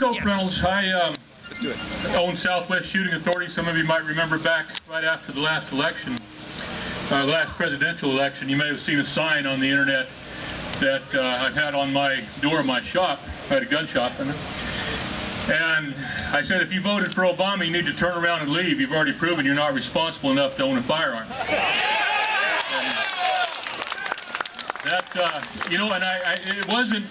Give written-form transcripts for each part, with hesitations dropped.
Reynolds, I own Southwest Shooting Authority. Some of you might remember back right after the last election, the last presidential election, you may have seen a sign on the internet that I've had on my door of my shop. I had a gun shop in it. And I said, if you voted for Obama, you need to turn around and leave. You've already proven you're not responsible enough to own a firearm. And it wasn't,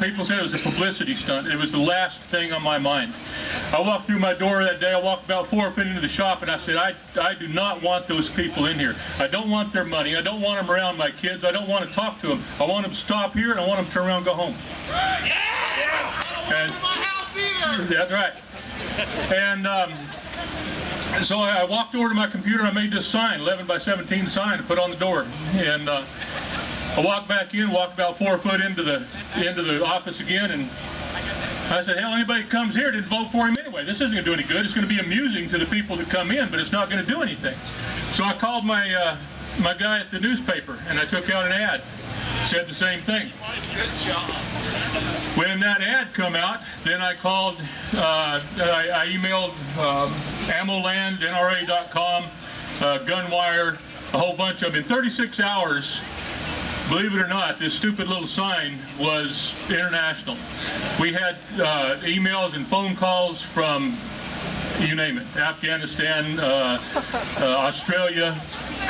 people said it was a publicity stunt. It was the last thing on my mind. I walked through my door that day. I walked about 4 feet into the shop, and I said, I do not want those people in here. I don't want their money. I don't want them around my kids. I don't want to talk to them. I want them to stop here, and I want them to turn around and go home. And, that's right. And so I walked over to my computer. I made this sign, 11 by 17 sign, to put on the door. And I walked back in, walked about 4 foot into the office again, and I said, hell, anybody that comes here didn't vote for him anyway. This isn't going to do any good. It's going to be amusing to the people that come in, but it's not going to do anything. So I called my guy at the newspaper, and I took out an ad. Said the same thing. Good job. When that ad come out, then I called, I emailed AmmoLand.NRA.com, Gunwire, a whole bunch of them. In 36 hours, believe it or not, this stupid little sign was international. We had emails and phone calls from, you name it, Afghanistan, Australia,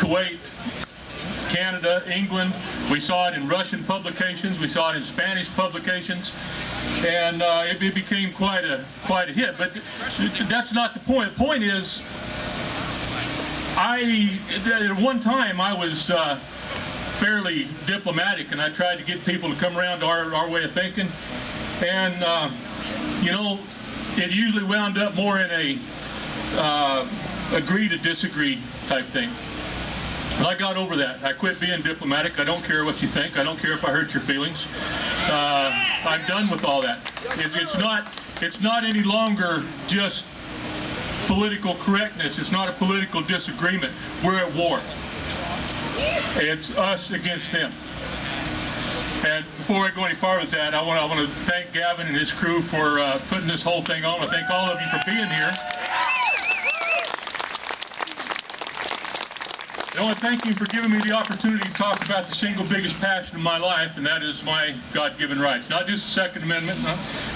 Kuwait, Canada, England. We saw it in Russian publications. We saw it in Spanish publications, and it became quite a hit. But that's not the point. The point is, at one time I was fairly diplomatic, and I tried to get people to come around to our way of thinking, and you know, it usually wound up more in a agree to disagree type thing. I got over that. I quit being diplomatic. I don't care what you think. I don't care if I hurt your feelings. I'm done with all that. It's not any longer just political correctness. It's not a political disagreement. We're at war. It's us against them. And before I go any farther with that, I want to thank Gavin and his crew for putting this whole thing on. I thank all of you for being here. I want to thank you for giving me the opportunity to talk about the single biggest passion of my life, and that is my God-given rights. Not just the Second Amendment,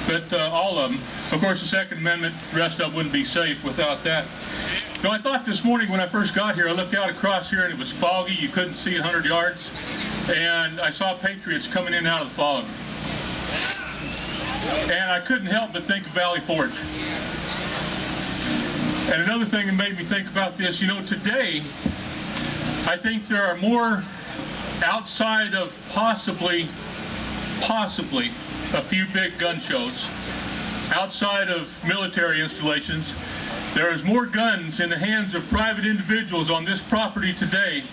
but all of them. Of course, the Second Amendment, the rest of them wouldn't be safe without that. Now, I thought this morning when I first got here, I looked out across here and it was foggy. You couldn't see 100 yards. And I saw patriots coming in out of the fog. And I couldn't help but think of Valley Forge. And another thing that made me think about this, you know, today, I think there are more, outside of possibly a few big gun shows, outside of military installations, there is more guns in the hands of private individuals on this property today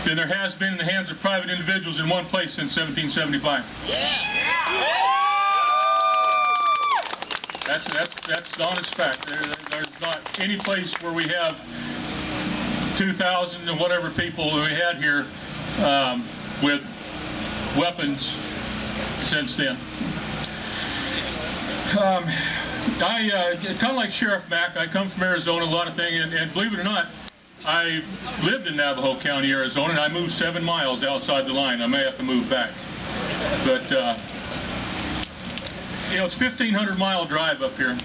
than there has been in the hands of private individuals in one place since 1775. That's the honest fact. There's not any place where we have 2,000 and whatever people we had here with weapons since then. Kind of like Sheriff Mack, I come from Arizona, a lot of things, and believe it or not, I lived in Navajo County, Arizona, and I moved 7 miles outside the line. I may have to move back. But, you know, it's a 1,500-mile drive up here.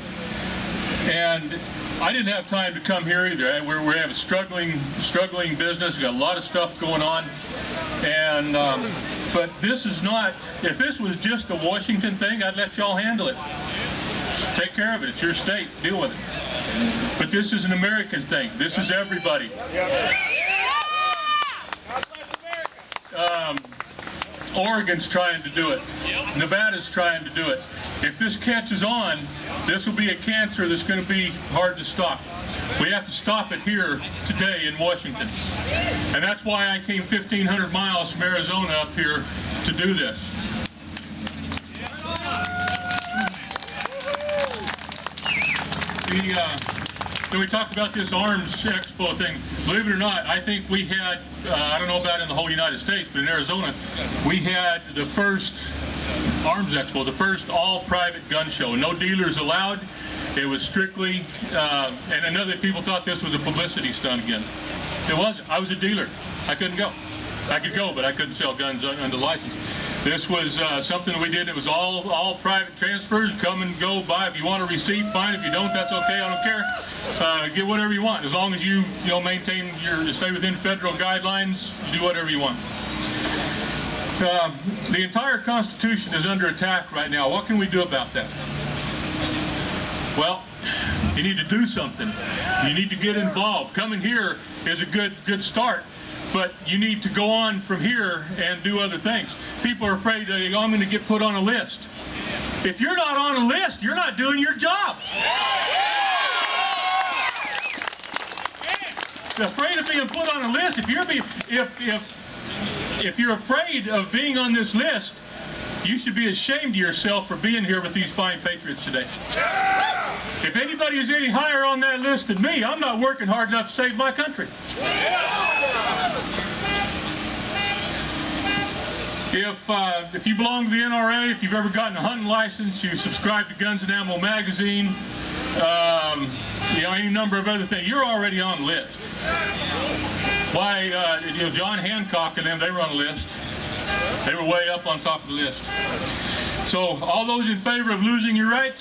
And I didn't have time to come here either. We have a struggling business. We've got a lot of stuff going on. And, but this is not, if this was just a Washington thing, I'd let y'all handle it. Take care of it. It's your state. Deal with it. But this is an American thing. This is everybody. Oregon's trying to do it. Nevada's trying to do it. If this catches on, this will be a cancer that's going to be hard to stop. We have to stop it here today in Washington. And that's why I came 1,500 miles from Arizona up here to do this. So we talked about this arms expo thing. Believe it or not, I think we had, I don't know about in the whole United States, but in Arizona, we had the first Arms Expo, the first all-private gun show. No dealers allowed. It was strictly, and another people thought this was a publicity stunt again. It wasn't. I was a dealer. I couldn't go. I could go, but I couldn't sell guns under license. This was something we did. It was all private transfers. Come and go, buy. If you want a receipt, fine. If you don't, that's okay. I don't care. Get whatever you want, as long as you maintain stay within federal guidelines. You do whatever you want. The entire Constitution is under attack right now. What can we do about that? Well, you need to do something. You need to get involved. Coming here is a good start. But you need to go on from here and do other things. People are afraid that I'm going to get put on a list. If you're not on a list, you're not doing your job. Afraid of being put on a list. If you're afraid of being on this list, you should be ashamed of yourself for being here with these fine patriots today. If anybody is any higher on that list than me, I'm not working hard enough to save my country. If you belong to the NRA, if you've ever gotten a hunting license, you subscribe to Guns and Ammo magazine, any number of other things, you're already on the list. Why, John Hancock and them, they were on the list. They were way up on top of the list. So, all those in favor of losing your rights,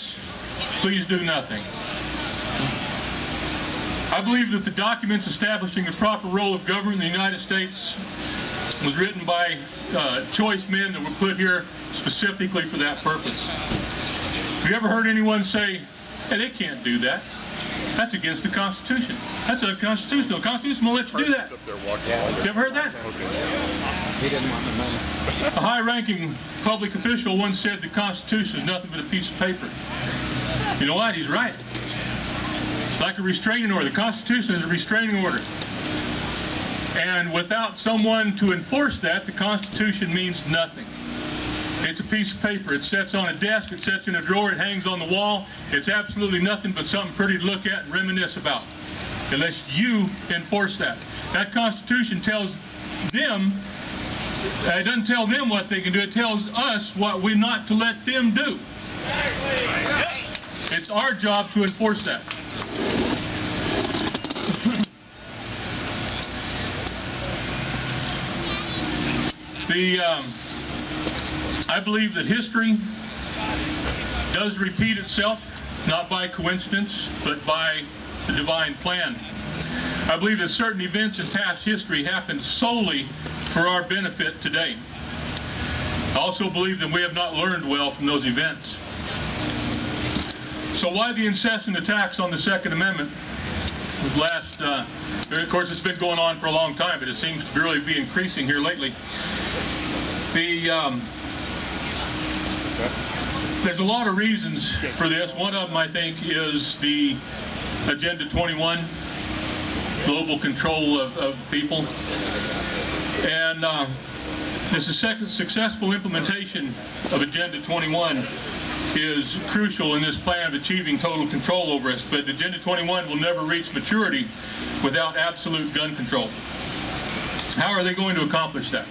please do nothing. I believe that the documents establishing the proper role of government in the United States was written by choice men that were put here specifically for that purpose. Have you ever heard anyone say, hey, they can't do that? That's against the Constitution. That's unconstitutional. The Constitution won't let you do that. You ever heard that? He didn't want the money. A high-ranking public official once said the Constitution is nothing but a piece of paper. You know what? He's right. It's like a restraining order. The Constitution is a restraining order. And without someone to enforce that, the Constitution means nothing. It's a piece of paper. It sits on a desk, it sits in a drawer, it hangs on the wall. It's absolutely nothing but something pretty to look at and reminisce about, unless you enforce that. That Constitution tells them, it doesn't tell them what they can do, it tells us what we're not to let them do. It's our job to enforce that. I believe that history does repeat itself, not by coincidence, but by the divine plan. I believe that certain events in past history happened solely for our benefit today. I also believe that we have not learned well from those events. So why the incessant attacks on the Second Amendment? Of course, it's been going on for a long time, but it seems to really be increasing here lately. There's a lot of reasons for this. One of them, I think, is the Agenda 21, global control of people. And the successful implementation of Agenda 21 is crucial in this plan of achieving total control over us. But Agenda 21 will never reach maturity without absolute gun control. How are they going to accomplish that?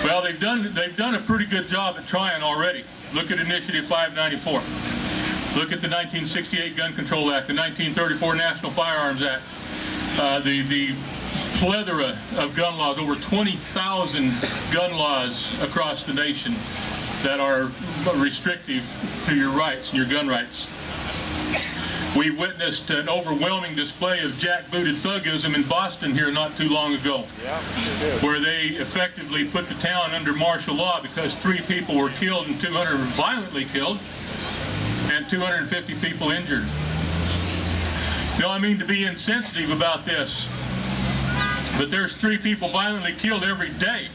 Well, they've done a pretty good job at trying already. Look at Initiative 594. Look at the 1968 Gun Control Act, the 1934 National Firearms Act, the plethora of gun laws, over 20,000 gun laws across the nation that are restrictive to your rights and your gun rights. We witnessed an overwhelming display of jackbooted thugism in Boston here not too long ago, where they effectively put the town under martial law because 3 people were killed and 200 were violently killed and 250 people injured. I mean to be insensitive about this, but there's 3 people violently killed every day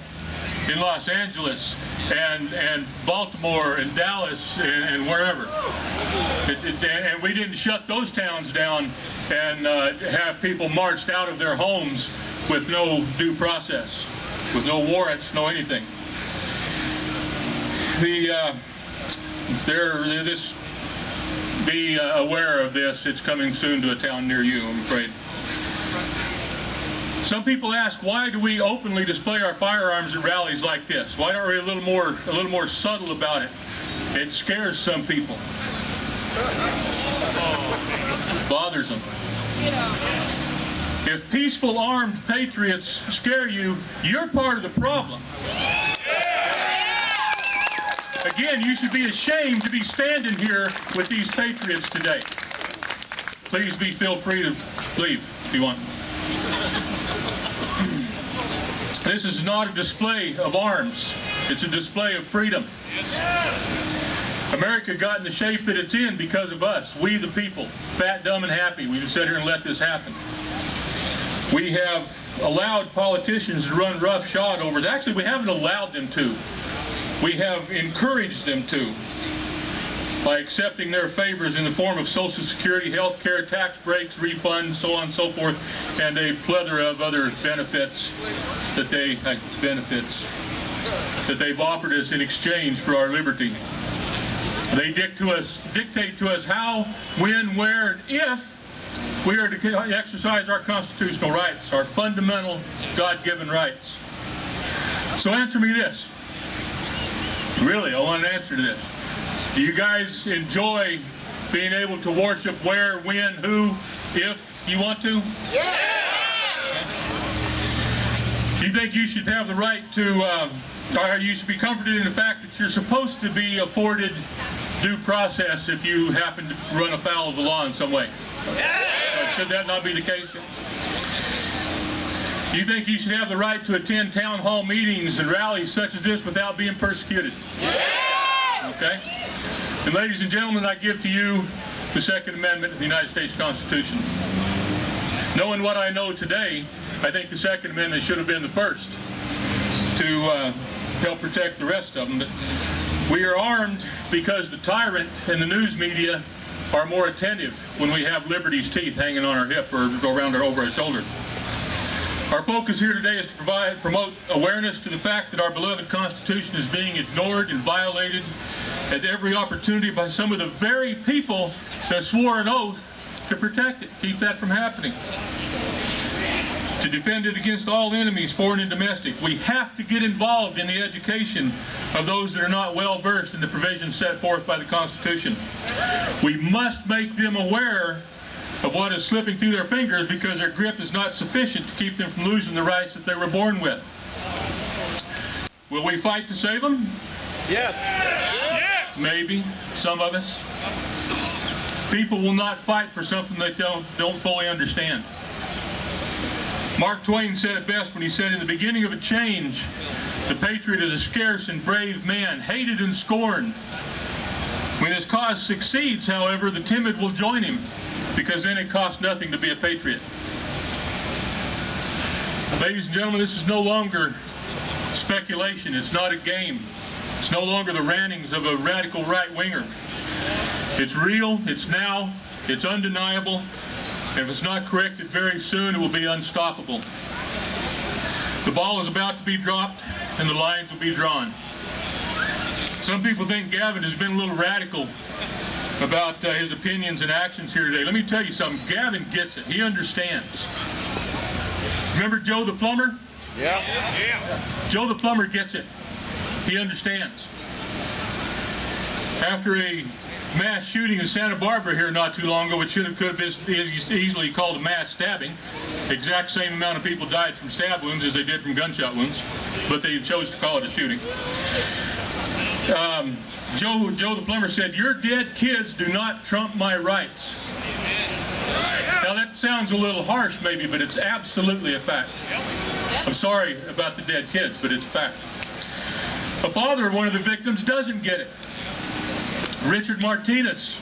in Los Angeles and Baltimore and Dallas and wherever. And we didn't shut those towns down and have people marched out of their homes with no due process, with no warrants, no anything. Be aware of this. It's coming soon to a town near you, I'm afraid. Some people ask, why do we openly display our firearms at rallies like this? Why aren't we a little more subtle about it? It scares some people. Bothers them. If peaceful armed patriots scare you, you're part of the problem. Again, you should be ashamed to be standing here with these patriots today. Please feel free to leave if you want. This is not a display of arms. It's a display of freedom. America got in the shape that it's in because of us. We the people. Fat, dumb, and happy. We just sit here and let this happen. We have allowed politicians to run roughshod over us. Actually, we haven't allowed them to. We have encouraged them to by accepting their favors in the form of Social Security, health care, tax breaks, refunds, so on and so forth, and a plethora of other benefits that they've offered us in exchange for our liberty. They dictate to us how, when, where, and if we are to exercise our constitutional rights, our fundamental God-given rights. So answer me this. Really, I want an answer to this. Do you guys enjoy being able to worship where, when, who, if you want to? Yeah! Do you think you should have the right to, or you should be comforted in the fact that you're supposed to be afforded due process if you happen to run afoul of the law in some way? Yeah! Should that not be the case? Do you think you should have the right to attend town hall meetings and rallies such as this without being persecuted? Yeah! Okay? And ladies and gentlemen, I give to you the Second Amendment of the United States Constitution. Knowing what I know today, I think the Second Amendment should have been the first to help protect the rest of them. But we are armed because the tyrant and the news media are more attentive when we have liberty's teeth hanging on our hip or around over our shoulder. Our focus here today is to promote awareness to the fact that our beloved Constitution is being ignored and violated at every opportunity by some of the very people that swore an oath to protect it, keep that from happening. To defend it against all enemies, foreign and domestic. We have to get involved in the education of those that are not well versed in the provisions set forth by the Constitution. We must make them aware of what is slipping through their fingers because their grip is not sufficient to keep them from losing the rights that they were born with. Will we fight to save them? Yes. Yes. Maybe. Some of us. People will not fight for something they don't fully understand. Mark Twain said it best when he said, "In the beginning of a change, the patriot is a scarce and brave man, hated and scorned. When his cause succeeds, however, the timid will join him, because then it costs nothing to be a patriot." Ladies and gentlemen, this is no longer speculation. It's not a game. It's no longer the rantings of a radical right-winger. It's real, it's now, it's undeniable, and if it's not corrected very soon, it will be unstoppable. The ball is about to be dropped, and the lines will be drawn. Some people think Gavin has been a little radical about his opinions and actions here today. Let me tell you something. Gavin gets it. He understands. Remember Joe the plumber? Yeah. Yeah. Joe the plumber gets it. He understands. After a mass shooting in Santa Barbara here not too long ago, which could have been easily called a mass stabbing, exact same amount of people died from stab wounds as they did from gunshot wounds, but they chose to call it a shooting. Joe the plumber said, "Your dead kids do not trump my rights." Now that sounds a little harsh maybe, but it's absolutely a fact. I'm sorry about the dead kids, but it's a fact. A father of one of the victims doesn't get it. Richard Martinez,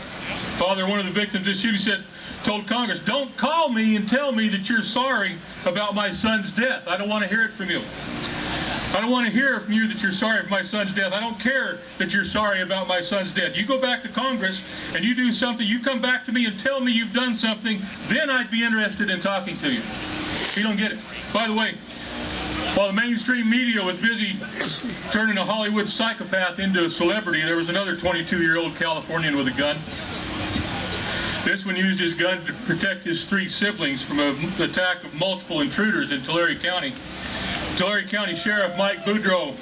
father of one of the victims of this shooting, told Congress, "Don't call me and tell me that you're sorry about my son's death. I don't want to hear it from you. I don't want to hear from you that you're sorry for my son's death. I don't care that you're sorry about my son's death. You go back to Congress and you do something, you come back to me and tell me you've done something, then I'd be interested in talking to you." You don't get it. By the way, while the mainstream media was busy turning a Hollywood psychopath into a celebrity, there was another 22-year-old Californian with a gun. This one used his gun to protect his 3 siblings from an attack of multiple intruders in Tulare County. Tulare County Sheriff Mike Boudreaux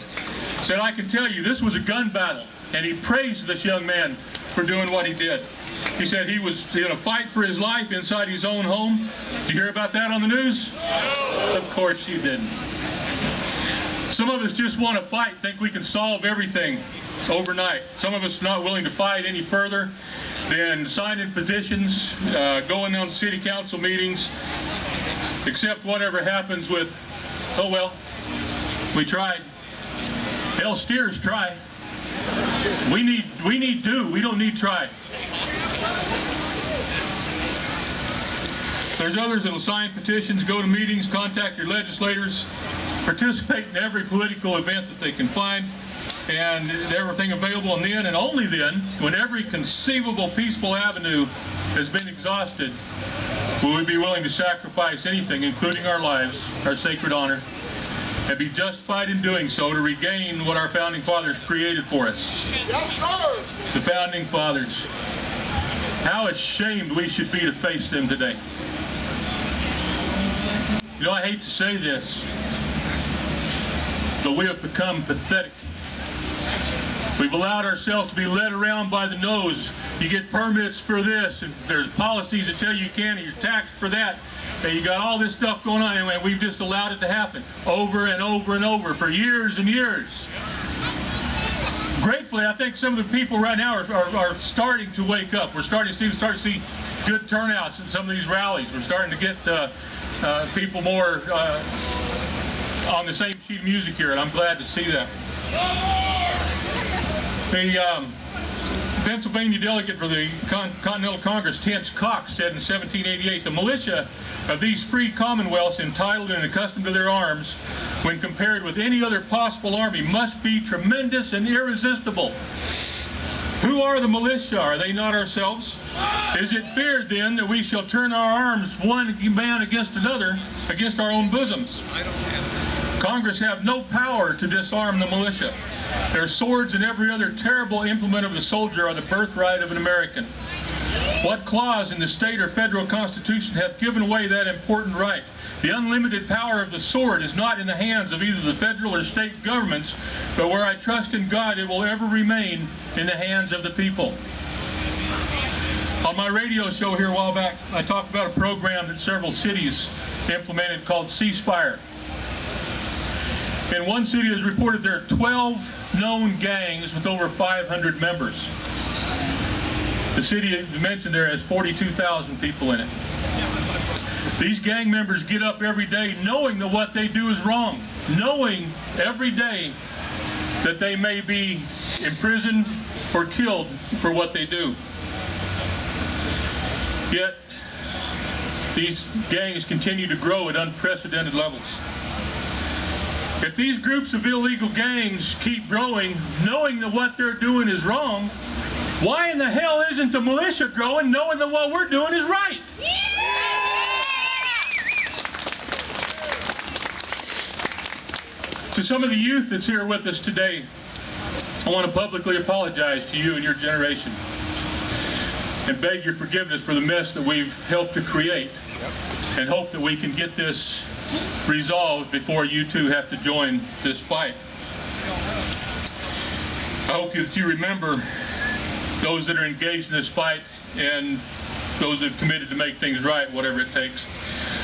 said, "I can tell you this was a gun battle," and he praised this young man for doing what he did. He said he was in a fight for his life inside his own home. Did you hear about that on the news? No. Of course you didn't. Some of us just want to fight, think we can solve everything overnight. Some of us are not willing to fight any further than signing petitions, going on city council meetings, accept whatever happens with, "Oh well, we tried." Hell, steers try. We need do. We don't need try. There's others that will sign petitions, go to meetings, contact your legislators, participate in every political event that they can find, and everything available. And then, and only then, when every conceivable peaceful avenue has been exhausted, will we be willing to sacrifice anything, including our lives, our sacred honor, and be justified in doing so to regain what our Founding Fathers created for us. The Founding Fathers. How ashamed we should be to face them today. You know, I hate to say this, but we have become pathetic. We've allowed ourselves to be led around by the nose. You get permits for this, and there's policies that tell you can, and you're taxed for that. And you got all this stuff going on, and we've just allowed it to happen over and over and over for years and years. Gratefully, I think some of the people right now are starting to wake up. We're starting to see good turnouts in some of these rallies. We're starting to get people more on the same sheet of music here, and I'm glad to see that. The Pennsylvania delegate for the Continental Congress, Terence Cox, said in 1788, "The militia of these free commonwealths, entitled and accustomed to their arms, when compared with any other possible army, must be tremendous and irresistible." Who are the militia? Are they not ourselves? Is it feared then that we shall turn our arms one man against another, against our own bosoms? Congress have no power to disarm the militia. Their swords and every other terrible implement of the soldier are the birthright of an American. What clause in the state or federal constitution hath given away that important right? The unlimited power of the sword is not in the hands of either the federal or state governments, but where I trust in God, it will ever remain in the hands of the people. On my radio show here a while back, I talked about a program that several cities implemented called Ceasefire. In one city, it is reported there are 12 known gangs with over 500 members. The city mentioned there has 42,000 people in it. These gang members get up every day knowing that what they do is wrong, knowing every day that they may be imprisoned or killed for what they do. Yet, these gangs continue to grow at unprecedented levels. If these groups of illegal gangs keep growing, knowing that what they're doing is wrong, why in the hell isn't the militia growing, knowing that what we're doing is right? To some of the youth that's here with us today, I want to publicly apologize to you and your generation and beg your forgiveness for the mess that we've helped to create, and hope that we can get this resolved before you two have to join this fight. I hope that you remember those that are engaged in this fight and those that have committed to make things right, whatever it takes.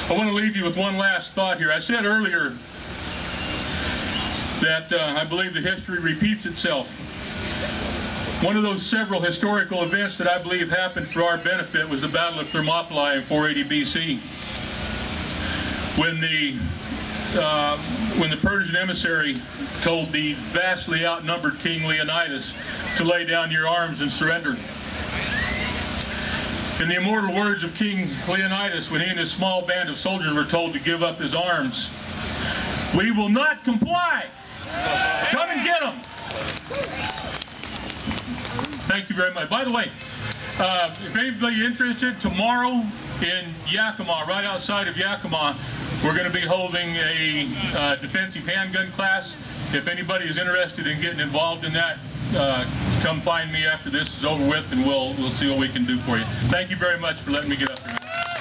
I want to leave you with one last thought here. I said earlier that I believe that history repeats itself. One of those several historical events that I believe happened for our benefit was the Battle of Thermopylae in 480 BC. When the Persian emissary told the vastly outnumbered King Leonidas to lay down your arms and surrender. In the immortal words of King Leonidas, when he and his small band of soldiers were told to give up his arms, "We will not comply. Come and get them." Thank you very much. By the way, if anybody's interested, tomorrow in Yakima, right outside of Yakima, we're going to be holding a defensive handgun class. If anybody is interested in getting involved in that, come find me after this is over with, and we'll see what we can do for you. Thank you very much for letting me get up here.